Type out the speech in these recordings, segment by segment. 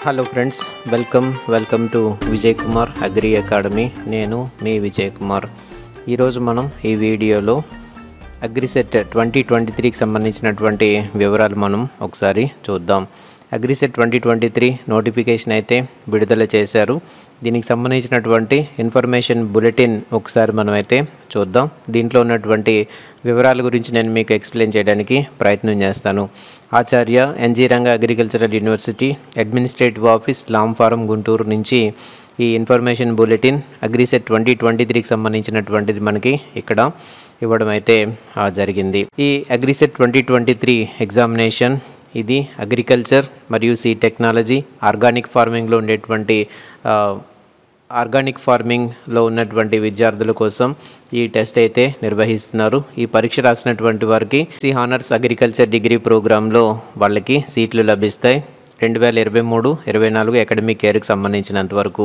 Hello friends, welcome to Vijay Kumar agri academy. నేను మీ విజయ్ కుమార్. ఈరోజు మనం ఈ వీడియోలో అగ్రిసెట్ 2023కి సంబంధించినటువంటి వివరాలు మనం ఒకసారి చూద్దాం. అగ్రిసెట్ 2023 నోటిఫికేషన్ అయితే విడుదల చేశారు. దీనికి సంబంధించినటువంటి ఇన్ఫర్మేషన్ బులెటిన్ ఒకసారి మనం అయితే చూద్దాం. దీంట్లో ఉన్నటువంటి వివరాల గురించి నేను మీకు ఎక్స్ప్లెయిన్ చేయడానికి ప్రయత్నం చేస్తాను. Acharya NG Ranga agricultural university administrative office Lam farm Guntur నుంచి ఈ ఇన్ఫర్మేషన్ బులెటిన్ అగ్రిసెట్ 2023కి సంబంధించినటువంటిది మనకి ఇక్కడ ఇవ్వడం అయితే జరిగింది. ఈ అగ్రిసెట్ 2023 ఎగ్జామినేషన్ ఇది అగ్రికల్చర్ మరియు సీ టెక్నాలజీ ఆర్గానిక్ ఫార్మింగ్లో ఉండేటువంటి ఆర్గానిక్ ఫార్మింగ్లో ఉన్నటువంటి విద్యార్థుల కోసం ఈ టెస్ట్ అయితే నిర్వహిస్తున్నారు. ఈ పరీక్ష రాసినటువంటి వారికి హానర్స్ అగ్రికల్చర్ డిగ్రీ ప్రోగ్రాంలో వాళ్ళకి సీట్లు లభిస్తాయి. 2023-24 అకాడమిక్ ఇయర్కి సంబంధించినంత వరకు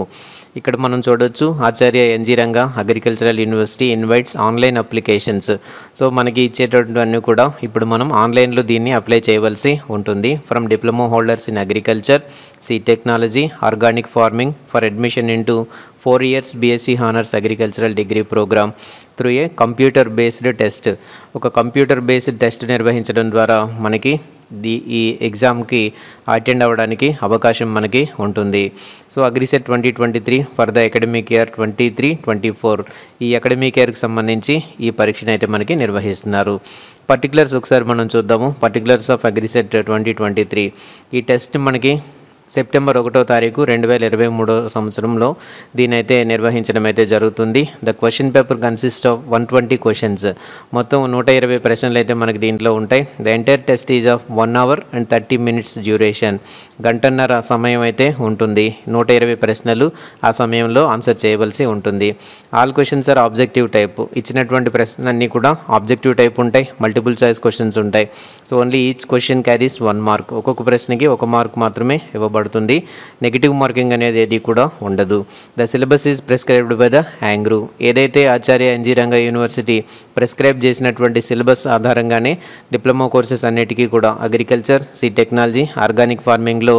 ఇక్కడ మనం చూడొచ్చు. Acharya NG Ranga agricultural university invites online applications. So మనకి ఇచ్చేటటువంటి కూడా ఇప్పుడు మనం ఆన్లైన్లో దీన్ని అప్లై చేయవలసి ఉంటుంది. From diploma holders in agriculture, seed technology, organic farming for admission into 4 years BSc honours agricultural degree programme through a computer based test. ఒక కంప్యూటర్ బేస్డ్ టెస్ట్ నిర్వహించడం ద్వారా మనకి ఈ ఎగ్జామ్కి అటెండ్ అవ్వడానికి అవకాశం మనకి ఉంటుంది. So AGRICET 2023 for the academic year 23-24 ఈ అకాడమిక్ ఇయర్కి సంబంధించి ఈ పరీక్షను అయితే మనకి నిర్వహిస్తున్నారు. పర్టికులర్స్ ఒకసారి మనం చూద్దాము. పర్టికులర్స్ ఆఫ్ అగ్రిసెట్ 2023 ఈ టెస్ట్ మనకి సెప్టెంబర్ 1వ తారీఖు 2023 సంవత్సరంలో దీనైతే నిర్వహించడం అయితే జరుగుతుంది. The question paper consist of 120 questions. మొత్తం 120 ప్రశ్నలు అయితే మనకి దీంట్లో ఉంటాయి. The entire test is of 1 hour and 30 minutes duration. గంటన్నర సమయం అయితే ఉంటుంది. 120 ప్రశ్నలు ఆ సమయంలో ఆన్సర్ చేయవలసి ఉంటుంది. All questions are objective type. ఇచ్చినటువంటి ప్రశ్నలన్నీ కూడా ఆబ్జెక్టివ్ టైప్ ఉంటాయి. మల్టిపుల్ చాయిస్ క్వశ్చన్స్ ఉంటాయి. So only each question carries 1 mark. ఒక్కొక్క ప్రశ్నకి 1 mark మాత్రమే ఇవ్వబడుతుంది. నెగిటివ్ మార్కింగ్ అనేది ఏది కూడా ఉండదు. The syllabus is prescribed by the ANGRAU. ఏదైతే Acharya NG Ranga university prescribe చేసినటువంటి సిలబస్ ఆధారంగానే డిప్లొమా కోర్సెస్ అన్నిటికీ కూడా అగ్రికల్చర్, సీ టెక్నాలజీ, ఆర్గానిక్ ఫార్మింగ్లో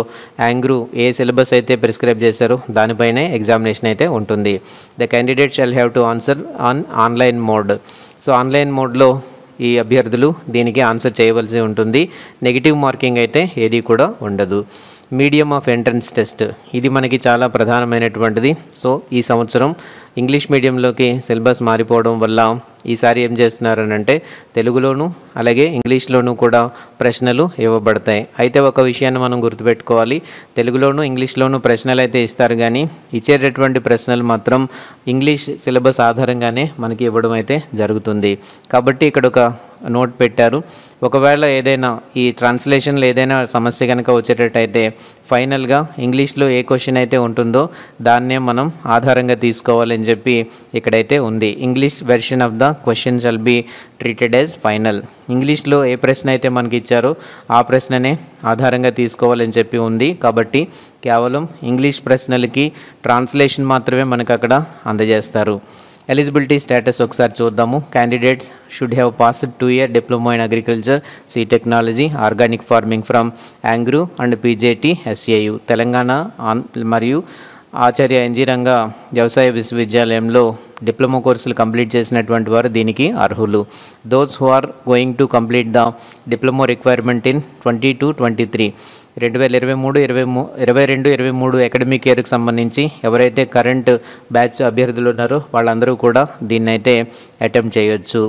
యాంగ్రూ ఏ సిలబస్ అయితే ప్రిస్క్రైబ్ చేశారో దానిపైనే ఎగ్జామినేషన్ అయితే ఉంటుంది. The candidate shall have to answer on online mode. So online మోడ్లో ఈ అభ్యర్థులు దీనికి ఆన్సర్ చేయవలసి ఉంటుంది. నెగిటివ్ మార్కింగ్ అయితే ఏది కూడా ఉండదు. మీడియం ఆఫ్ ఎంట్రన్స్ టెస్ట్ ఇది మనకి చాలా ప్రధానమైనటువంటిది. సో ఈ సంవత్సరం ఇంగ్లీష్ మీడియంలోకి సిలబస్ మారిపోవడం వల్ల ఈసారి ఏం చేస్తున్నారనంటే తెలుగులోను అలాగే ఇంగ్లీష్లోనూ కూడా ప్రశ్నలు ఇవ్వబడతాయి. అయితే ఒక విషయాన్ని మనం గుర్తుపెట్టుకోవాలి. తెలుగులోను ఇంగ్లీష్లోనూ ప్రశ్నలు అయితే ఇస్తారు, కానీ ఇచ్చేటటువంటి ప్రశ్నలు మాత్రం ఇంగ్లీష్ సిలబస్ ఆధారంగానే మనకి ఇవ్వడం అయితే జరుగుతుంది. కాబట్టి ఇక్కడ ఒక నోట్ పెట్టారు. ఒకవేళ ఏదైనా ఈ ట్రాన్స్లేషన్లో ఏదైనా సమస్య కనుక వచ్చేటట్టయితే ఫైనల్గా ఇంగ్లీష్లో ఏ క్వశ్చన్ అయితే ఉంటుందో దాన్నే మనం ఆధారంగా తీసుకోవాలని చెప్పి ఇక్కడైతే ఉంది. English version of the question shall be treated as final. ఇంగ్లీష్లో ఏ ప్రశ్న అయితే మనకి ఇచ్చారో ఆ ప్రశ్ననే ఆధారంగా తీసుకోవాలని చెప్పి ఉంది. కాబట్టి కేవలం ఇంగ్లీష్ ప్రశ్నలకి ట్రాన్స్లేషన్ మాత్రమే మనకు అక్కడ అందజేస్తారు. ఎలిజిబిలిటీ స్టేటస్ ఒకసారి చూద్దాము. Candidates should have passed 2 year diploma in agriculture, seed technology, organic farming from ANGRAU and పీజేటీ ఎస్ఏయు Telangana మరియు ఆచార్య ఎన్జీ రంగా వ్యవసాయ విశ్వవిద్యాలయంలో డిప్లొమా కోర్సులు కంప్లీట్ చేసినటువంటి వారు దీనికి అర్హులు. Those who are going to complete the diploma requirement in 22-23 2022-23 academic ఇయర్కి సంబంధించి ఎవరైతే కరెంట్ బ్యాచ్ అభ్యర్థులు ఉన్నారో వాళ్ళందరూ కూడా దీన్ని అయితే అటెంప్ట్ చేయొచ్చు.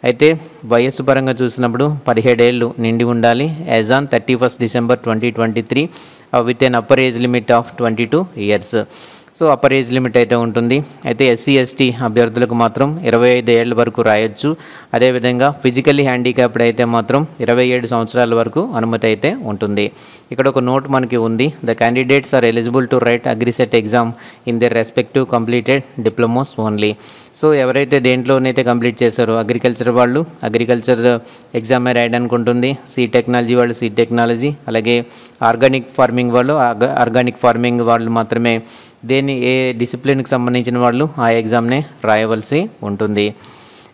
అయితే వయస్సు పరంగా చూసినప్పుడు 17 ఏళ్ళు నిండి ఉండాలి. As on 31st December 2023 with an upper age limit of 22 years. So upper age limit అయితే ఉంటుంది. అయితే ఎస్సీ ఎస్టీ అభ్యర్థులకు మాత్రం 25 ఏళ్ళ వరకు రాయొచ్చు. అదేవిధంగా ఫిజికల్లీ హ్యాండిక్యాప్డ్ అయితే మాత్రం 27 సంవత్సరాల వరకు అనుమతి అయితే ఉంటుంది. ఇక్కడ ఒక నోట్ మనకి ఉంది. The candidates are eligible to write AGRICET exam in their respective completed diplomas only. So ఎవరైతే దేంట్లోనైతే కంప్లీట్ చేశారో అగ్రికల్చర్ వాళ్ళు అగ్రికల్చర్ ఎగ్జామే రాయడానికి ఉంటుంది. సీ టెక్నాలజీ వాళ్ళు సీ టెక్నాలజీ, అలాగే ఆర్గానిక్ ఫార్మింగ్ వాళ్ళు ఆర్గానిక్ ఫార్మింగ్ వాళ్ళు మాత్రమే ఏ డిసిప్లిన్కి సంబంధించిన వాళ్ళు ఆ ఎగ్జామ్నే రాయవలసి ఉంటుంది.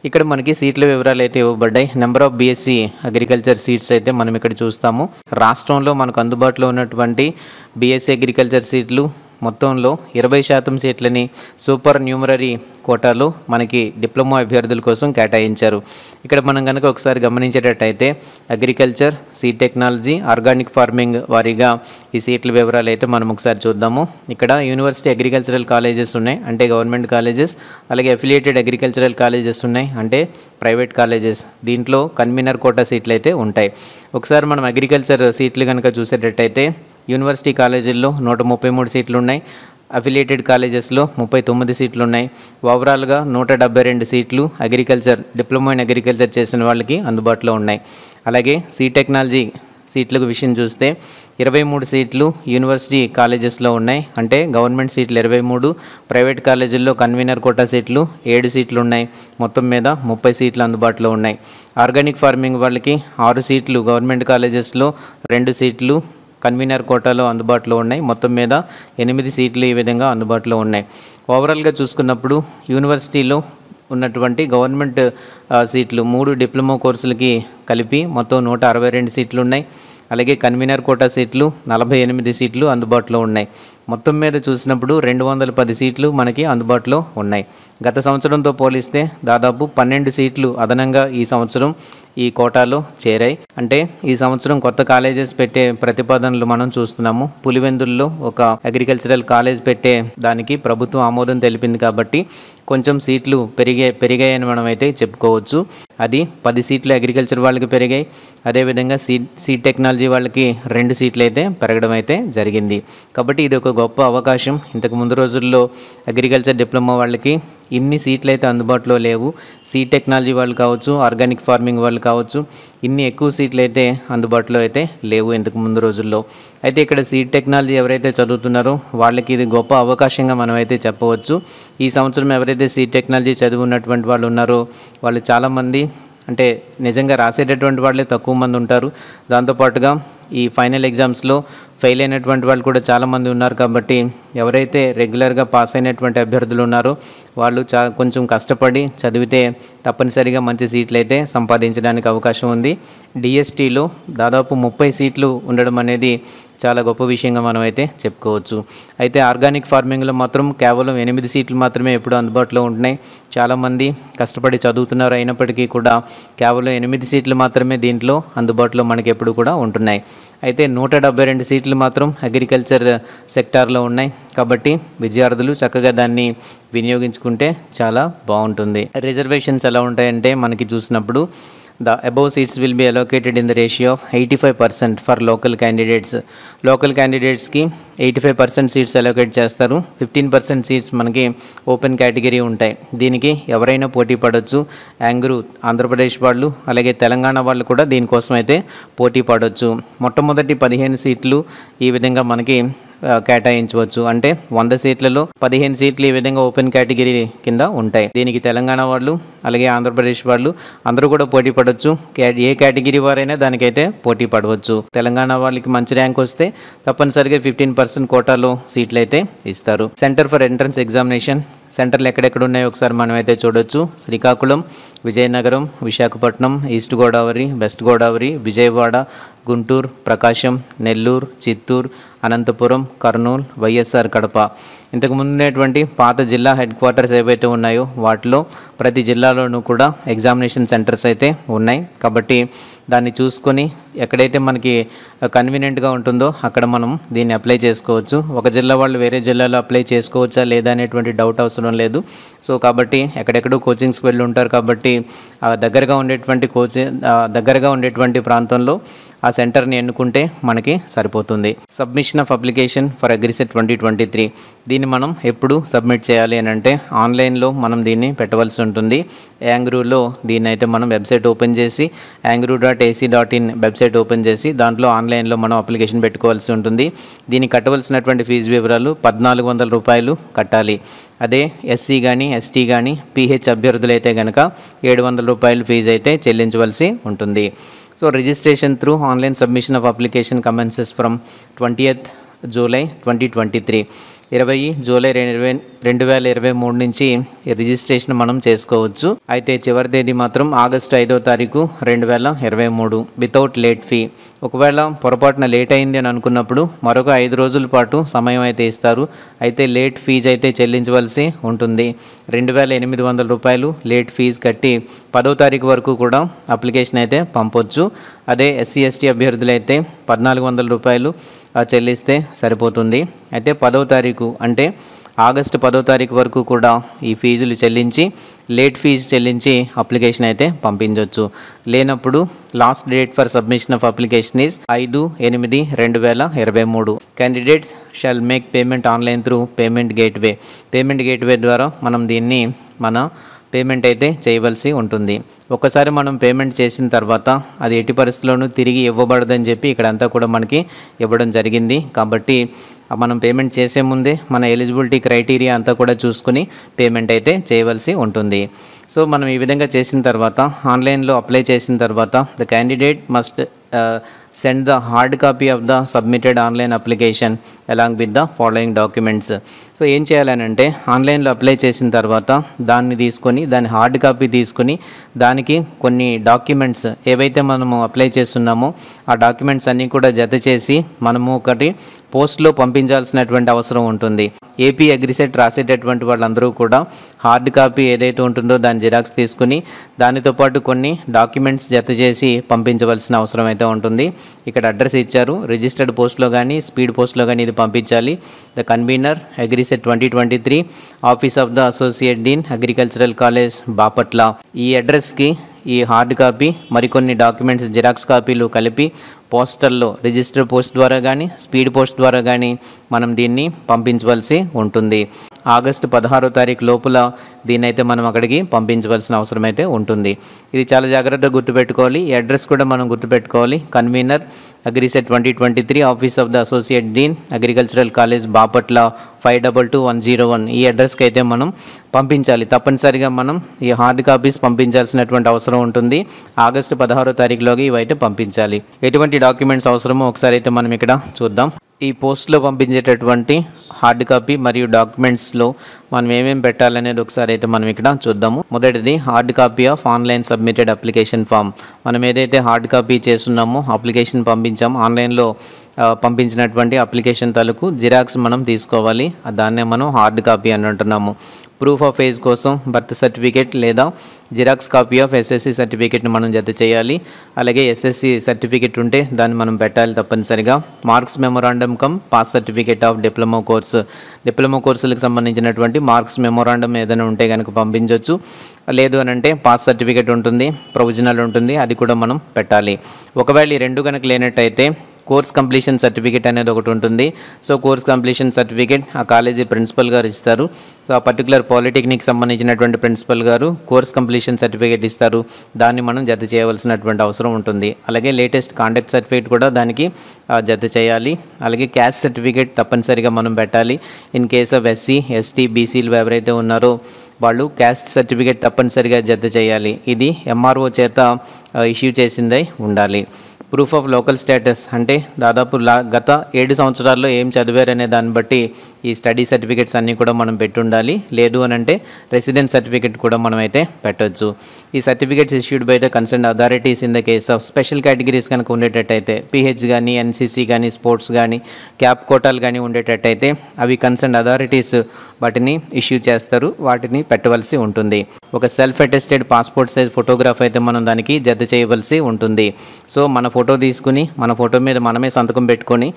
ఇక్కడ మనకి సీట్ల వివరాలు అయితే ఇవ్వబడ్డాయి. Number of BSc agriculture seats అయితే మనం ఇక్కడ చూస్తాము. రాష్ట్రంలో మనకు అందుబాటులో ఉన్నటువంటి బీఎస్సీ అగ్రికల్చర్ సీట్లు మొత్తంలో 20% సీట్లని సూపర్ న్యూమరరీ కోటాలో మనకి డిప్లొమా అభ్యర్థుల కోసం కేటాయించారు. ఇక్కడ మనం కనుక ఒకసారి గమనించేటట్టయితే agriculture, seed technology, organic farming వారీగా ఈ సీట్ల వివరాలు అయితే మనం ఒకసారి చూద్దాము. ఇక్కడ యూనివర్సిటీ అగ్రికల్చరల్ కాలేజెస్ ఉన్నాయి, అంటే గవర్నమెంట్ కాలేజెస్. అలాగే అఫిలియేటెడ్ అగ్రికల్చరల్ కాలేజెస్ ఉన్నాయి, అంటే ప్రైవేట్ కాలేజెస్. దీంట్లో కన్వీనర్ కోటా సీట్లు అయితే ఉంటాయి. ఒకసారి మనం అగ్రికల్చర్ సీట్లు కనుక చూసేటట్టయితే యూనివర్సిటీ కాలేజీల్లో 133 సీట్లు ఉన్నాయి. అఫిలియేటెడ్ కాలేజెస్లో 39 సీట్లు ఉన్నాయి. ఓవరాల్గా 172 సీట్లు అగ్రికల్చర్, డిప్లొమా ఇన్ అగ్రికల్చర్ చేసిన వాళ్ళకి అందుబాటులో ఉన్నాయి. అలాగే సీ టెక్నాలజీ సీట్లకు విషయం చూస్తే 23 సీట్లు యూనివర్సిటీ కాలేజెస్లో ఉన్నాయి, అంటే గవర్నమెంట్ సీట్లు 23, ప్రైవేట్ కాలేజీల్లో కన్వీనర్ కోటా సీట్లు 7 సీట్లు ఉన్నాయి. మొత్తం మీద 30 సీట్లు అందుబాటులో ఉన్నాయి. ఆర్గానిక్ ఫార్మింగ్ వాళ్ళకి 6 సీట్లు గవర్నమెంట్ కాలేజెస్లో, 2 సీట్లు కన్వీనర్ కోటాలో అందుబాటులో ఉన్నాయి. మొత్తం మీద 8 సీట్లు ఈ విధంగా అందుబాటులో ఉన్నాయి. ఓవరాల్గా చూసుకున్నప్పుడు యూనివర్సిటీలో ఉన్నటువంటి గవర్నమెంట్ సీట్లు 3 డిప్లొమా కోర్సులకి కలిపి మొత్తం 162 సీట్లు ఉన్నాయి. అలాగే కన్వీనర్ కోటా సీట్లు 48 సీట్లు అందుబాటులో ఉన్నాయి. మొత్తం మీద చూసినప్పుడు 210 సీట్లు మనకి అందుబాటులో ఉన్నాయి. గత సంవత్సరంతో పోలిస్తే దాదాపు 12 సీట్లు అదనంగా ఈ సంవత్సరం ఈ కోటాలో చేరాయి. అంటే ఈ సంవత్సరం కొత్త కాలేజెస్ పెట్టే ప్రతిపాదనలు మనం చూస్తున్నాము. పులివెందుల్లో ఒక అగ్రికల్చరల్ కాలేజ్ పెట్టే దానికి ప్రభుత్వం ఆమోదం తెలిపింది కాబట్టి కొంచెం సీట్లు పెరిగాయని మనం అయితే చెప్పుకోవచ్చు. అది 10 సీట్లు అగ్రికల్చర్ వాళ్ళకి పెరిగాయి. అదేవిధంగా సీడ్ టెక్నాలజీ వాళ్ళకి 2 సీట్లు అయితే పెరగడం అయితే జరిగింది. కాబట్టి ఇది ఒక గొప్ప అవకాశం. ఇంతకు ముందు రోజుల్లో అగ్రికల్చర్ డిప్లొమా వాళ్ళకి ఇన్ని సీట్లు అయితే అందుబాటులో లేవు. సీడ్ టెక్నాలజీ వాళ్ళు కావచ్చు, ఆర్గానిక్ ఫార్మింగ్ వాళ్ళు కావచ్చు, ఇన్ని ఎక్కువ సీట్లు అయితే అందుబాటులో అయితే లేవు ఇంతకు ముందు రోజుల్లో. అయితే ఇక్కడ సీడ్ టెక్నాలజీ ఎవరైతే చదువుతున్నారో వాళ్ళకి ఇది గొప్ప అవకాశంగా మనం అయితే చెప్పవచ్చు. ఈ సంవత్సరం ఎవరైతే సీడ్ టెక్నాలజీ చదివి ఉన్నటువంటి వాళ్ళు ఉన్నారో వాళ్ళు చాలామంది, అంటే నిజంగా రాసేటటువంటి వాళ్ళే తక్కువ మంది ఉంటారు. దాంతోపాటుగా ఈ ఫైనల్ ఎగ్జామ్స్లో ఫెయిల్ అయినటువంటి వాళ్ళు కూడా చాలామంది ఉన్నారు. కాబట్టి ఎవరైతే రెగ్యులర్గా పాస్ అయినటువంటి అభ్యర్థులు ఉన్నారో వాళ్ళు కొంచెం కష్టపడి చదివితే తప్పనిసరిగా మంచి సీట్లు అయితే సంపాదించడానికి అవకాశం ఉంది. డిఎస్టీలో దాదాపు 30 సీట్లు ఉండడం అనేది చాలా గొప్ప విషయంగా మనం అయితే చెప్పుకోవచ్చు. అయితే ఆర్గానిక్ ఫార్మింగ్లో మాత్రం కేవలం 8 సీట్లు మాత్రమే ఎప్పుడు అందుబాటులో ఉంటున్నాయి. చాలామంది కష్టపడి చదువుతున్నారు, అయినప్పటికీ కూడా కేవలం 8 సీట్లు మాత్రమే దీంట్లో అందుబాటులో మనకి ఎప్పుడు కూడా ఉంటున్నాయి. అయితే 172 సీట్లు మాత్రం అగ్రికల్చర్ సెక్టార్లో ఉన్నాయి. కాబట్టి విద్యార్థులు చక్కగా దాన్ని వినియోగించుకుంటే చాలా బాగుంటుంది. రిజర్వేషన్స్ ఎలా ఉంటాయంటే మనకి చూసినప్పుడు the above seats will be allocated in the ratio of 85% for local candidates. Local క్యాండిడేట్స్కి 85% సీట్స్ అలోకేట్ చేస్తారు. 15% సీట్స్ మనకి ఓపెన్ కేటగిరీ ఉంటాయి. దీనికి ఎవరైనా పోటీ పడవచ్చు. యాంగ్రూ ఆంధ్రప్రదేశ్ వాళ్ళు, అలాగే తెలంగాణ వాళ్ళు కూడా దీనికోసం అయితే పోటీ పడవచ్చు. మొట్టమొదటి 15 సీట్లు ఈ విధంగా మనకి కేటాయించవచ్చు. అంటే 100 సీట్లలో 15 సీట్లు ఈ విధంగా ఓపెన్ కేటగిరీ కింద ఉంటాయి. దీనికి తెలంగాణ వాళ్ళు, అలాగే ఆంధ్రప్రదేశ్ వాళ్ళు అందరూ కూడా పోటీ పడవచ్చు. ఏ కేటగిరీ వారైనా దానికైతే పోటీ పడవచ్చు. తెలంగాణ వాళ్ళకి మంచి ర్యాంక్ వస్తే తప్పనిసరిగా 15% కోటాలో సీట్లు అయితే ఇస్తారు. సెంటర్ ఫర్ ఎంట్రన్స్ ఎగ్జామినేషన్ సెంటర్లు ఎక్కడెక్కడ ఉన్నాయో ఒకసారి మనం అయితే చూడొచ్చు. శ్రీకాకుళం, విజయనగరం, విశాఖపట్నం, ఈస్ట్ గోదావరి, వెస్ట్ గోదావరి, విజయవాడ, గుంటూరు, ప్రకాశం, నెల్లూరు, చిత్తూరు, అనంతపురం, కర్నూలు, వైఎస్ఆర్ కడప. ఇంతకు ముందు ఉన్నటువంటి పాత జిల్లా హెడ్ క్వార్టర్స్ ఏవైతే ఉన్నాయో వాటిలో ప్రతి జిల్లాలోనూ కూడా ఎగ్జామినేషన్ సెంటర్స్ అయితే ఉన్నాయి. కాబట్టి దాన్ని చూసుకొని ఎక్కడైతే మనకి కన్వీనియంట్గా ఉంటుందో అక్కడ మనం దీన్ని అప్లై చేసుకోవచ్చు. ఒక జిల్లా వాళ్ళు వేరే జిల్లాలో అప్లై చేసుకోవచ్చా లేదా అనేటువంటి డౌట్ అవసరం లేదు. సో కాబట్టి ఎక్కడెక్కడో కోచింగ్స్కి వెళ్ళి ఉంటారు కాబట్టి దగ్గరగా ఉండేటువంటి ప్రాంతంలో ఆ సెంటర్ని ఎన్నుకుంటే మనకి సరిపోతుంది. Submission of application for AGRICET 2023 దీన్ని మనం ఎప్పుడు సబ్మిట్ చేయాలి అని అంటే ఆన్లైన్లో మనం దీన్ని పెట్టవలసి ఉంటుంది. యాంగ్రూలో దీన్ని అయితే మనం వెబ్సైట్ ఓపెన్ చేసి yangroo.ac.in వెబ్సైట్ ఓపెన్ చేసి దాంట్లో ఆన్లైన్లో మనం అప్లికేషన్ పెట్టుకోవాల్సి ఉంటుంది. దీనికి కట్టవలసినటువంటి ఫీజు వివరాలు 1400 రూపాయలు కట్టాలి. అదే ఎస్సీ కానీ ఎస్టీ కానీ పీహెచ్ అభ్యర్థులైతే కనుక 700 రూపాయలు ఫీజు అయితే చెల్లించవలసి ఉంటుంది. So registration through online submission of application commences from 20th July 2023. July 2023 నుంచి రిజిస్ట్రేషన్ మనం చేసుకోవచ్చు. అయితే చివరి తేదీ మాత్రం ఆగస్టు 5వ తారీఖు 2023 వితౌట్ లేట్ ఫీ. ఒకవేళ పొరపాటున లేట్ అయింది అని అనుకున్నప్పుడు మరొక 5 రోజుల పాటు సమయం అయితే ఇస్తారు. అయితే లేట్ ఫీజు అయితే చెల్లించవలసి ఉంటుంది. 2,800 రూపాయలు లేట్ ఫీజు కట్టి 10వ తారీఖు వరకు కూడా అప్లికేషన్ అయితే పంపొచ్చు. అదే SC ST అభ్యర్థులు అయితే 1,400 రూపాయలు చెల్లిస్తే సరిపోతుంది. అయితే 10వ తారీఖు అంటే ఆగస్టు 10వ తారీఖు వరకు కూడా ఈ ఫీజులు చెల్లించి లేట్ ఫీజు చెల్లించి అప్లికేషన్ అయితే పంపించవచ్చు. లేనప్పుడు last date for submission of application is 5/8/2023. Candidates shawl make payment online through payment gateway. Payment gateway ద్వారా మనం దీన్ని పేమెంట్ అయితే చేయవలసి ఉంటుంది. ఒక్కసారి మనం పేమెంట్ చేసిన తర్వాత అది ఎట్టి పరిస్థితుల్లోనూ తిరిగి ఇవ్వబడదని చెప్పి ఇక్కడంతా కూడా మనకి ఇవ్వడం జరిగింది. కాబట్టి మనం పేమెంట్ చేసే ముందే మన ఎలిజిబిలిటీ క్రైటీరియా అంతా కూడా చూసుకుని పేమెంట్ అయితే చేయవలసి ఉంటుంది. సో మనం ఈ విధంగా చేసిన తర్వాత ఆన్లైన్లో అప్లై చేసిన తర్వాత the candidate must send the hard copy of the submitted online application along with the following documents. So ఏం చేయాలనంటే ఆన్లైన్లో అప్లై చేసిన తర్వాత దాని హార్డ్ కాపీ తీసుకొని దానికి కొన్ని డాక్యుమెంట్స్ ఏవైతే మనము అప్లై చేస్తున్నామో ఆ డాక్యుమెంట్స్ అన్నీ కూడా జత చేసి మనము ఒకటి పోస్ట్లో పంపించాల్సినటువంటి అవసరం ఉంటుంది. ఏపీ అగ్రిసెట్ రాసేటటువంటి వాళ్ళందరూ కూడా హార్డ్ కాపీ ఏదైతే ఉంటుందో దాని జిరాక్స్ తీసుకుని దానితో పాటు కొన్ని డాక్యుమెంట్స్ జత చేసి పంపించవలసిన అవసరం అయితే ఉంటుంది. ఇక్కడ అడ్రస్ ఇచ్చారు. రిజిస్టర్డ్ పోస్ట్లో కానీ స్పీడ్ పోస్ట్లో కానీ ఇది పంపించాలి. The convener AGRICET 2023 office of the associate dean agricultural college Bapatla. ఈ అడ్రస్కి ఈ హార్డ్ కాపీ మరికొన్ని డాక్యుమెంట్స్ జిరాక్స్ కాపీలు కలిపి పోస్టల్లో రిజిస్టర్ పోస్ట్ ద్వారా కానీ స్పీడ్ పోస్ట్ ద్వారా కానీ మనం దీన్ని పంపించవలసి ఉంటుంది. ఆగస్టు 16వ తారీఖు లోపల దీన్నైతే మనం అక్కడికి పంపించవలసిన అవసరం అయితే ఉంటుంది. ఇది చాలా జాగ్రత్తగా గుర్తుపెట్టుకోవాలి. ఈ అడ్రస్ కూడా మనం గుర్తుపెట్టుకోవాలి. Convener AGRICET 2023 office of the associate dean agricultural college Bapatla 522101. ఈ అడ్రస్కి అయితే మనం పంపించాలి. తప్పనిసరిగా మనం ఈ హార్డ్ కాపీస్ పంపించాల్సినటువంటి అవసరం ఉంటుంది. ఆగస్టు 16వ తారీఖులోకి ఇవైతే పంపించాలి. ఎటువంటి డాక్యుమెంట్స్ అవసరమో ఒకసారి అయితే మనం ఇక్కడ చూద్దాం. ఈ పోస్ట్లో పంపించేటటువంటి హార్డ్ కాపీ మరియు డాక్యుమెంట్స్లో మనం ఏమేమి పెట్టాలనేది ఒకసారి అయితే మనం ఇక్కడ చూద్దాము. మొదటిది hard copy of online submitted application form. మనం ఏదైతే హార్డ్ కాపీ చేస్తున్నామో అప్లికేషన్ పంపించాము ఆన్లైన్లో పంపించినటువంటి అప్లికేషన్ తాలూకు జిరాక్స్ మనం తీసుకోవాలి. దాన్నే మనం హార్డ్ కాపీ అని అంటున్నాము. ప్రూఫ్ ఆఫ్ ఏజ్ కోసం బర్త్ సర్టిఫికేట్ లేదా జిరాక్స్ కాపీ ఆఫ్ SSC సర్టిఫికేట్ని మనం జత చేయాలి. అలాగే SSC సర్టిఫికేట్ ఉంటే దాన్ని మనం పెట్టాలి తప్పనిసరిగా. Marks memorandum come pass certificate of diploma కోర్సులకు సంబంధించినటువంటి మార్క్స్ మెమోరాండం ఏదైనా ఉంటే కనుక పంపించవచ్చు. లేదు అని అంటే పాస్ సర్టిఫికేట్ ఉంటుంది, ప్రొవిజనల్ ఉంటుంది, అది కూడా మనం పెట్టాలి. ఒకవేళ ఈ రెండు కనుక లేనట్టయితే కోర్స్ కంప్లీషన్ సర్టిఫికేట్ అనేది ఒకటి ఉంటుంది. సో కోర్స్ కంప్లీషన్ సర్టిఫికేట్ ఆ కాలేజీ ప్రిన్సిపల్ గారు ఇస్తారు. సో ఆ పర్టికులర్ పాలిటెక్నిక్ సంబంధించినటువంటి ప్రిన్సిపల్ గారు కోర్స్ కంప్లీషన్ సర్టిఫికేట్ ఇస్తారు. దాన్ని మనం జత చేయవలసినటువంటి అవసరం ఉంటుంది. అలాగే లేటెస్ట్ కాండక్ట్ సర్టిఫికేట్ కూడా దానికి జత చేయాలి. అలాగే క్యాస్ట్ సర్టిఫికేట్ తప్పనిసరిగా మనం పెట్టాలి. In case of SC ST BCలు ఎవరైతే ఉన్నారో వాళ్ళు క్యాస్ట్ సర్టిఫికేట్ తప్పనిసరిగా జత చేయాలి. ఇది MRO చేత ఇష్యూ చేసిందై ఉండాలి. ప్రూఫ్ ఆఫ్ లోకల్ స్టేటస్ అంటే దాదాపు గత 7 సంవత్సరాల్లో ఏం చదివారనే దాన్ని బట్టి ఈ స్టడీ సర్టిఫికేట్స్ అన్నీ కూడా మనం పెట్టి ఉండాలి. లేదు అని అంటే రెసిడెన్స్ సర్టిఫికేట్ కూడా మనం అయితే పెట్టవచ్చు. ఈ certificates issued by the concern authorities in the case of special categories కనుక ఉండేటట్టయితే PH కానీ NCC కానీ స్పోర్ట్స్ కానీ క్యాప్ కోటాలు కానీ ఉండేటట్టయితే అవి కన్సర్న్ అథారిటీస్ వాటిని ఇష్యూ చేస్తారు. వాటిని పెట్టవలసి ఉంటుంది. ఒక self attested passport size photograph అయితే మనం దానికి జత చేయవలసి ఉంటుంది. సో మన ఫోటో తీసుకుని మన ఫోటో మీద మనమే సంతకం పెట్టుకొని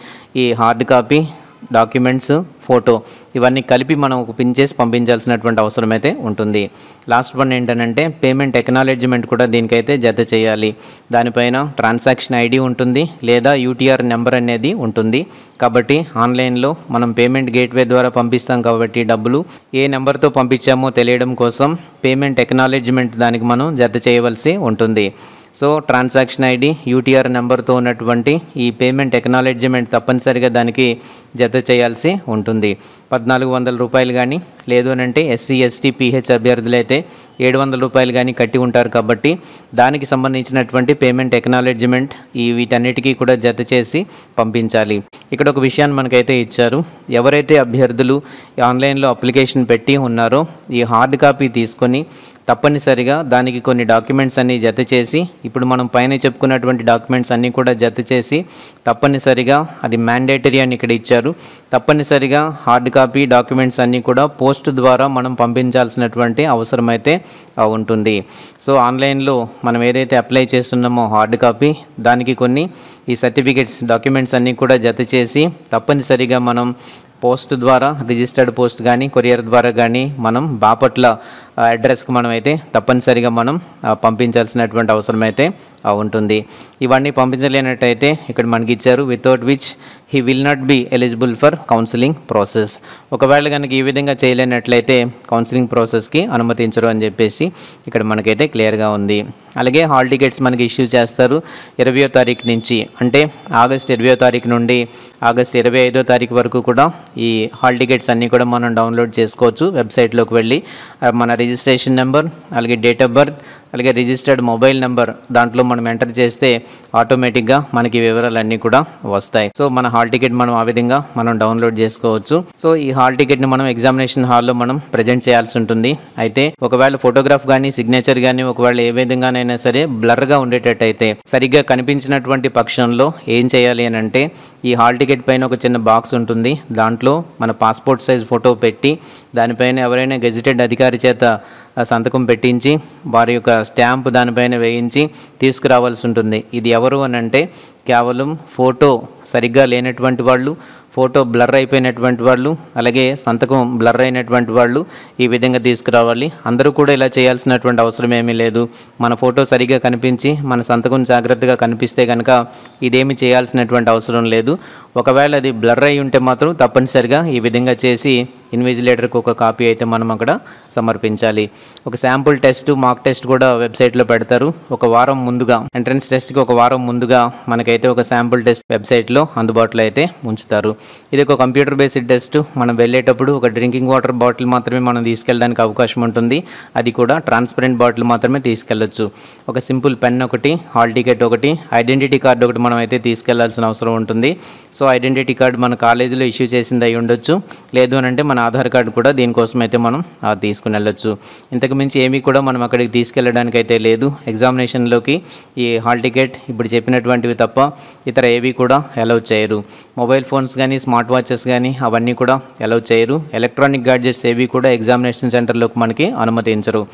ఈ హార్డ్ కాపీ డాక్యుమెంట్స్ ఫోటో ఇవన్నీ కలిపి మనం ఒక పిన్ చేసి పంపించాల్సినటువంటి అవసరం అయితే ఉంటుంది. లాస్ట్ వన్ ఏంటంటే పేమెంట్ ఎక్నాలెడ్జ్మెంట్ కూడా దీనికైతే జత చేయాలి. దానిపైన ట్రాన్సాక్షన్ ID ఉంటుంది లేదా UTR నెంబర్ అనేది ఉంటుంది. కాబట్టి ఆన్లైన్లో మనం పేమెంట్ గేట్వే ద్వారా పంపిస్తాం కాబట్టి డబ్బులు ఏ నెంబర్తో పంపించామో తెలియడం కోసం పేమెంట్ ఎక్నాలెడ్జ్మెంట్ దానికి మనం జత చేయవలసి ఉంటుంది. సో ట్రాన్సాక్షన్ ID UTR నెంబర్తో ఉన్నటువంటి ఈ పేమెంట్ ఎక్నాలెడ్జ్మెంట్ తప్పనిసరిగా దానికి జత చేయాల్సి ఉంటుంది. 1,400 రూపాయలు కానీ లేదు అని అంటే ఎస్సీ ఎస్టీ పీహెచ్ అభ్యర్థులు అయితే 700 రూపాయలు కానీ కట్టి ఉంటారు. కాబట్టి దానికి సంబంధించినటువంటి పేమెంట్ ఎక్నాలెడ్జ్మెంట్ వీటన్నిటికీ కూడా జత చేసి పంపించాలి. ఇక్కడ ఒక విషయాన్ని మనకైతే ఇచ్చారు. ఎవరైతే అభ్యర్థులు ఆన్లైన్లో అప్లికేషన్ పెట్టి ఉన్నారో ఈ హార్డ్ కాపీ తీసుకొని తప్పనిసరిగా దానికి కొన్ని డాక్యుమెంట్స్ అన్నీ జత చేసి, ఇప్పుడు మనం పైన చెప్పుకున్నటువంటి డాక్యుమెంట్స్ అన్నీ కూడా జత చేసి తప్పనిసరిగా అది మ్యాండేటరీ అని ఇక్కడ ఇచ్చారు. తప్పనిసరిగా హార్డ్ కాపీ డాక్యుమెంట్స్ అన్నీ కూడా పోస్ట్ ద్వారా మనం పంపించాల్సినటువంటి అవసరం అయితే ఉంటుంది. సో ఆన్లైన్లో మనం ఏదైతే అప్లై చేస్తున్నామో హార్డ్ కాపీ దానికి కొన్ని ఈ సర్టిఫికేట్స్ డాక్యుమెంట్స్ అన్నీ కూడా జత చేసి తప్పనిసరిగా మనం పోస్ట్ ద్వారా రిజిస్టర్డ్ పోస్ట్ కానీ కొరియర్ ద్వారా కానీ మనం బాపట్ల అడ్రస్కి మనం అయితే తప్పనిసరిగా మనం పంపించాల్సినటువంటి అవసరం అయితే ఉంటుంది. ఇవన్నీ పంపించలేనట్టయితే ఇక్కడ మనకి ఇచ్చారు without which he will not be eligible for counselling process. ఒకవేళ కనుక ఈ విధంగా చేయలేనట్లయితే కౌన్సిలింగ్ ప్రాసెస్కి అనుమతించరు అని చెప్పేసి ఇక్కడ మనకైతే క్లియర్గా ఉంది. అలాగే హాల్ టికెట్స్ మనకి ఇష్యూ చేస్తారు 20వ తారీఖు నుంచి, అంటే ఆగస్ట్ 20వ తారీఖు నుండి ఆగస్ట్ 25వ తారీఖు వరకు కూడా ఈ హాల్ టికెట్స్ అన్నీ కూడా మనం డౌన్లోడ్ చేసుకోవచ్చు. వెబ్సైట్లోకి వెళ్ళి మన రిజిస్ట్రేషన్ నెంబర్, అలాగే డేట్ ఆఫ్ బర్త్, అలాగే రిజిస్టర్డ్ మొబైల్ నెంబర్ దాంట్లో మనం ఎంటర్ చేస్తే ఆటోమేటిక్గా మనకి వివరాలన్నీ కూడా వస్తాయి. సో మన హాల్ టికెట్ మనం ఆ విధంగా మనం డౌన్లోడ్ చేసుకోవచ్చు. సో ఈ హాల్ టికెట్ని మనం ఎగ్జామినేషన్ హాల్లో మనం ప్రజెంట్ చేయాల్సి ఉంటుంది. అయితే ఒకవేళ ఫోటోగ్రాఫ్ కానీ సిగ్నేచర్ కానీ ఒకవేళ ఏ విధంగానైనా సరే బ్లర్గా ఉండేటట్టయితే సరిగ్గా కనిపించినటువంటి పక్షంలో ఏం చేయాలి అని అంటే ఈ హాల్ టికెట్ పైన ఒక చిన్న బాక్స్ ఉంటుంది. దాంట్లో మన పాస్పోర్ట్ సైజ్ ఫోటో పెట్టి దానిపైన ఎవరైనా గెజిటెడ్ అధికారి చేత సంతకం పెట్టించి వారి యొక్క స్టాంప్ దానిపైన వేయించి తీసుకురావాల్సి ఉంటుంది. ఇది ఎవరు అని అంటే కేవలం ఫోటో సరిగ్గా లేనటువంటి వాళ్ళు, ఫోటో బ్లర్ అయిపోయినటువంటి వాళ్ళు, అలాగే సంతకం బ్లర్ అయినటువంటి వాళ్ళు ఈ విధంగా తీసుకురావాలి. అందరూ కూడా ఇలా చేయాల్సినటువంటి అవసరం ఏమీ లేదు. మన ఫోటో సరిగ్గా కనిపించి మన సంతకం జాగ్రత్తగా కనిపిస్తే కనుక ఇదేమి చేయాల్సినటువంటి అవసరం లేదు. ఒకవేళ అది బ్లర్ అయి ఉంటే మాత్రం తప్పనిసరిగా ఈ విధంగా చేసి ఇన్విజిలేటర్కి ఒక కాపీ అయితే మనం అక్కడ సమర్పించాలి. ఒక శాంపుల్ టెస్ట్, మాక్ టెస్ట్ కూడా వెబ్సైట్లో పెడతారు. ఒక వారం ముందుగా ఎంట్రన్స్ టెస్ట్కి ఒక వారం ముందుగా మనకైతే ఒక శాంపుల్ టెస్ట్ వెబ్సైట్లో అందుబాటులో అయితే ఉంచుతారు. ఇది ఒక కంప్యూటర్ బేస్డ్ టెస్ట్. మనం వెళ్ళేటప్పుడు ఒక డ్రింకింగ్ వాటర్ బాటిల్ మాత్రమే మనం తీసుకెళ్ళడానికి అవకాశం ఉంటుంది. అది కూడా ట్రాన్స్పరెంట్ బాటిల్ మాత్రమే తీసుకెళ్ళొచ్చు. ఒక సింపుల్ పెన్ ఒకటి, హాల్ టికెట్ ఒకటి, ఐడెంటిటీ కార్డు ఒకటి మనం అయితే తీసుకెళ్లాల్సిన అవసరం ఉంటుంది. సో ఐడెంటిటీ కార్డు మన కాలేజీలో ఇష్యూ చేసింది అయి ఉండొచ్చు, లేదు అని అంటే మన ఆధార్ కార్డు కూడా దీనికోసం అయితే మనం తీసుకుని వెళ్ళొచ్చు. ఇంతకు మించి ఏమీ కూడా మనం అక్కడికి తీసుకెళ్ళడానికి అయితే లేదు. ఎగ్జామినేషన్లోకి ఈ హాల్ టికెట్ ఇప్పుడు చెప్పినటువంటివి తప్ప ఇతర ఏవి కూడా అలౌ చేయరు. మొబైల్ ఫోన్స్ కానీ స్మార్ట్ వాచెస్ కానీ అవన్నీ కూడా అలౌ చేయరు. ఎలక్ట్రానిక్ గాడ్జెట్స్ ఏవి కూడా ఎగ్జామినేషన్ సెంటర్లోకి మనకి అనుమతించరు.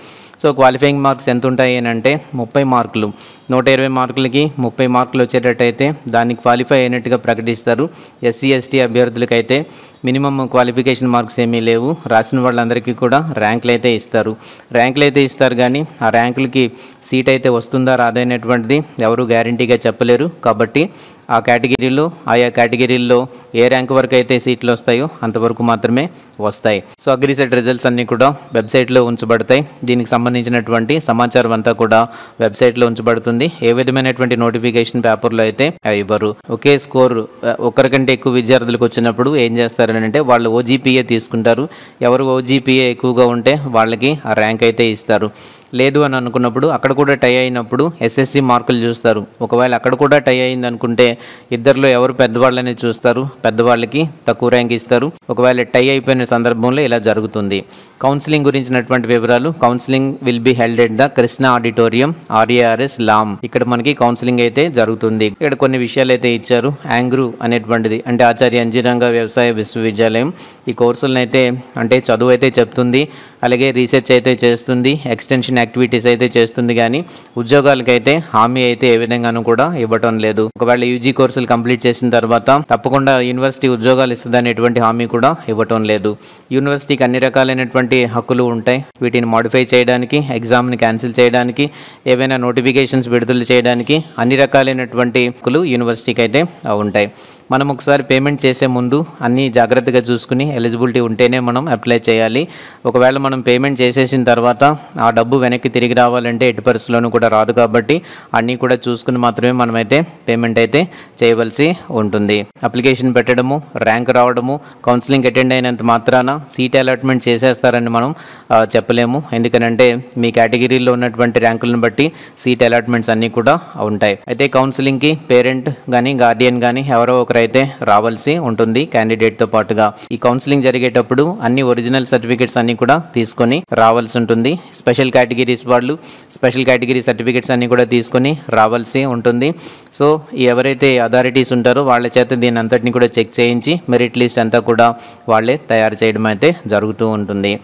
సో క్వాలిఫైయింగ్ మార్క్స్ ఎంత ఉంటాయి అని అంటే 30 మార్కులు. 120 మార్కులకి 30 మార్కులు వచ్చేటట్టయితే దాన్ని క్వాలిఫై అయినట్టుగా ప్రకటిస్తారు. ఎస్సీ ఎస్టీ అభ్యర్థులకైతే మినిమం క్వాలిఫికేషన్ మార్క్స్ ఏమీ లేవు. రాసిన వాళ్ళందరికీ కూడా ర్యాంకులు అయితే ఇస్తారు కానీ ఆ ర్యాంకులకి సీట్ అయితే వస్తుందా రాదనేటువంటిది ఎవరు గ్యారంటీగా చెప్పలేరు. కాబట్టి ఆ కేటగిరీలో ఆయా కేటగిరీల్లో ఏ ర్యాంక్ వరకు అయితే సీట్లు వస్తాయో అంతవరకు మాత్రమే వస్తాయి. సో అగ్రిసెట్ రిజల్ట్స్ అన్నీ కూడా వెబ్సైట్లో ఉంచబడతాయి. దీనికి సంబంధించినటువంటి సమాచారం అంతా కూడా వెబ్సైట్లో ఉంచబడుతుంది. ఏ విధమైనటువంటి నోటిఫికేషన్ పేపర్లో అయితే ఇవ్వరు. ఒకే స్కోర్ ఒకరికంటే ఎక్కువ విద్యార్థులకు వచ్చినప్పుడు ఏం చేస్తారని అంటే వాళ్ళు ఓజీపీఏ తీసుకుంటారు. ఎవరు ఓజీపీఏ ఎక్కువగా ఉంటే వాళ్ళకి ఆ ర్యాంక్ అయితే ఇస్తారు. లేదు అని అనుకున్నప్పుడు అక్కడ కూడా టై అయినప్పుడు ఎస్ఎస్సి మార్కులు చూస్తారు. ఒకవేళ అక్కడ కూడా టై అయింది అనుకుంటే ఇద్దరిలో ఎవరు పెద్దవాళ్ళని చూస్తారు, పెద్దవాళ్ళకి తక్కువ ర్యాంక్ ఇస్తారు. ఒకవేళ టై అయిపోయిన సందర్భంలో ఇలా జరుగుతుంది. కౌన్సిలింగ్ గురించినటువంటి వివరాలు. Counselling will be held at the Krishna auditorium, RARS Lam. ఇక్కడ మనకి కౌన్సిలింగ్ అయితే జరుగుతుంది. ఇక్కడ కొన్ని విషయాలు అయితే ఇచ్చారు. యాంగ్రూ అనేటువంటిది అంటే ఆచార్య అంజీరంగ వ్యవసాయ విశ్వవిద్యాలయం ఈ కోర్సులను అయితే అంటే చదువు అయితే చెప్తుంది, అలాగే రీసెర్చ్ అయితే చేస్తుంది, ఎక్స్టెన్షన్ యాక్టివిటీస్ అయితే చేస్తుంది. కానీ ఉద్యోగాలకైతే హామీ అయితే ఏ విధంగానూ కూడా ఇవ్వటం లేదు. ఒకవేళ యూజీ కోర్సులు కంప్లీట్ చేసిన తర్వాత తప్పకుండా యూనివర్సిటీ ఉద్యోగాలు ఇస్తుందని ఎటువంటి హామీ కూడా ఇవ్వటం లేదు. యూనివర్సిటీకి అన్ని రకాలైనటువంటి హక్కులు ఉంటాయి. వీటిని మాడిఫై చేయడానికి, ఎగ్జామ్ని క్యాన్సిల్ చేయడానికి, ఏవైనా నోటిఫికేషన్స్ విడుదల చేయడానికి అన్ని రకాలైనటువంటి హక్కులు యూనివర్సిటీకి అయితే ఉంటాయి. మనం ఒకసారి పేమెంట్ చేసే ముందు అన్నీ జాగ్రత్తగా చూసుకుని ఎలిజిబిలిటీ ఉంటేనే మనం అప్లై చేయాలి. ఒకవేళ మనం పేమెంట్ చేసేసిన తర్వాత ఆ డబ్బు వెనక్కి తిరిగి రావాలంటే ఎట్టి పరిస్థితుల్లోనూ కూడా రాదు. కాబట్టి అన్నీ కూడా చూసుకుని మాత్రమే మనమైతే పేమెంట్ అయితే చేయవలసి ఉంటుంది. అప్లికేషన్ పెట్టడము, ర్యాంక్ రావడము, కౌన్సిలింగ్ అటెండ్ అయినంత మాత్రాన సీట్ అలాట్మెంట్ చేసేస్తారని మనం చెప్పలేము. ఎందుకనంటే మీ కేటగిరీలో ఉన్నటువంటి ర్యాంకులను బట్టి సీట్ అలాట్మెంట్స్ అన్నీ కూడా ఉంటాయి. అయితే కౌన్సిలింగ్కి పేరెంట్ కానీ గార్డియన్ కానీ ఎవరో ఒకరైతే రావాల్సి ఉంటుంది క్యాండిడేట్తో పాటుగా. ఈ కౌన్సిలింగ్ జరిగేటప్పుడు అన్ని ఒరిజినల్ సర్టిఫికేట్స్ అన్నీ కూడా తీసుకొని రావాల్సి ఉంటుంది. స్పెషల్ కేటగిరీస్ వాళ్ళు స్పెషల్ కేటగిరీ సర్టిఫికేట్స్ అన్నీ కూడా తీసుకొని రావాల్సి ఉంటుంది. సో ఎవరైతే అథారిటీస్ ఉంటారో వాళ్ళ చేత దీని అంతటిని కూడా చెక్ చేయించి మెరిట్ లిస్ట్ అంతా కూడా వాళ్ళే తయారు చేయడం అయితే జరుగుతూ ఉంటుంది.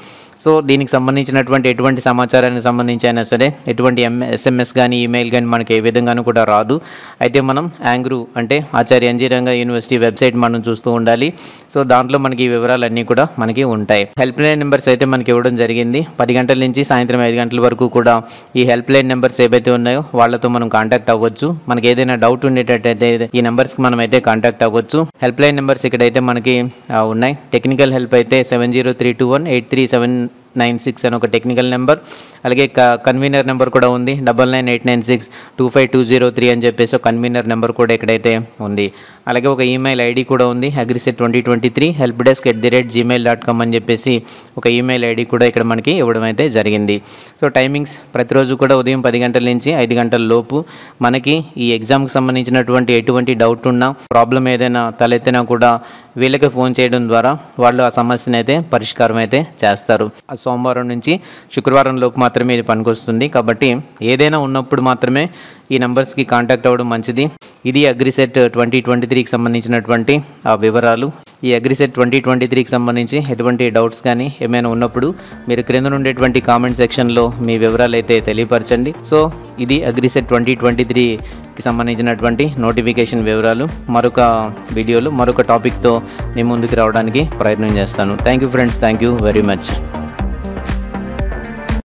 సో దీనికి సంబంధించినటువంటి ఎటువంటి సమాచారానికి సంబంధించి అయినా సరే ఎటువంటి SMS కానీ ఈమెయిల్ కానీ మనకి ఏ విధంగానూ కూడా రాదు. అయితే మనం యాంగ్రూ అంటే ఆచార్య ఎన్జీ రంగా యూనివర్సిటీ వెబ్సైట్ మనం చూస్తూ ఉండాలి. సో దాంట్లో మనకి ఈ వివరాలన్నీ కూడా మనకి ఉంటాయి. హెల్ప్ లైన్ నెంబర్స్ అయితే మనకి ఇవ్వడం జరిగింది. 10 గంటల నుంచి సాయంత్రం 5 గంటల వరకు కూడా ఈ హెల్ప్ లైన్ నెంబర్స్ ఏవైతే ఉన్నాయో వాళ్ళతో మనం కాంటాక్ట్ అవ్వచ్చు. మనకి ఏదైనా డౌట్ ఉండేటట్టయితే ఈ నెంబర్స్కి మనం అయితే కాంటాక్ట్ అవ్వచ్చు. హెల్ప్ లైన్ నెంబర్స్ ఇక్కడైతే మనకి ఉన్నాయి. టెక్నికల్ హెల్ప్ అయితే 7032183796 అని ఒక టెక్నికల్ నెంబర్. అలాగే కన్వీనర్ నెంబర్ కూడా ఉంది 9989625203 అని చెప్పేసి ఒక కన్వీనర్ నెంబర్ కూడా ఇక్కడైతే ఉంది. అలాగే ఒక ఈమెయిల్ ఐడి కూడా ఉంది agriset2023 helpdesk@gmail.com అని చెప్పేసి ఒక ఈమెయిల్ ఐడి కూడా ఇక్కడ మనకి ఇవ్వడం అయితే జరిగింది. సో టైమింగ్స్ ప్రతిరోజు కూడా ఉదయం 10 గంటల నుంచి 5 గంటల లోపు మనకి ఈ ఎగ్జామ్కి సంబంధించినటువంటి ఎటువంటి డౌట్ ఉన్నా ప్రాబ్లం ఏదైనా తలెత్తినా కూడా వీళ్ళకి ఫోన్ చేయడం ద్వారా వాళ్ళు ఆ సమస్యను అయితే పరిష్కారం అయితే చేస్తారు. ఆ సోమవారం నుంచి శుక్రవారం లోపు మాత్రమే ఇది పనికొస్తుంది. కాబట్టి ఏదైనా ఉన్నప్పుడు మాత్రమే ఈ నెంబర్స్కి కాంటాక్ట్ అవ్వడం మంచిది. ఇది అగ్రిసెట్ 2023కి సంబంధించినటువంటి వివరాలు. ఈ అగ్రిసెట్ 2023కి సంబంధించి ఎటువంటి డౌట్స్ కానీ ఏమైనా ఉన్నప్పుడు మీరు క్రింద ఉండేటువంటి కామెంట్ సెక్షన్లో మీ వివరాలు అయితే తెలియపరచండి. సో ఇది అగ్రిసెట్ 2023కి సంబంధించినటువంటి నోటిఫికేషన్ వివరాలు. మరొక వీడియోలో మరొక టాపిక్తో మీ ముందుకు రావడానికి ప్రయత్నం చేస్తాను. Thank you friends, thank you very much.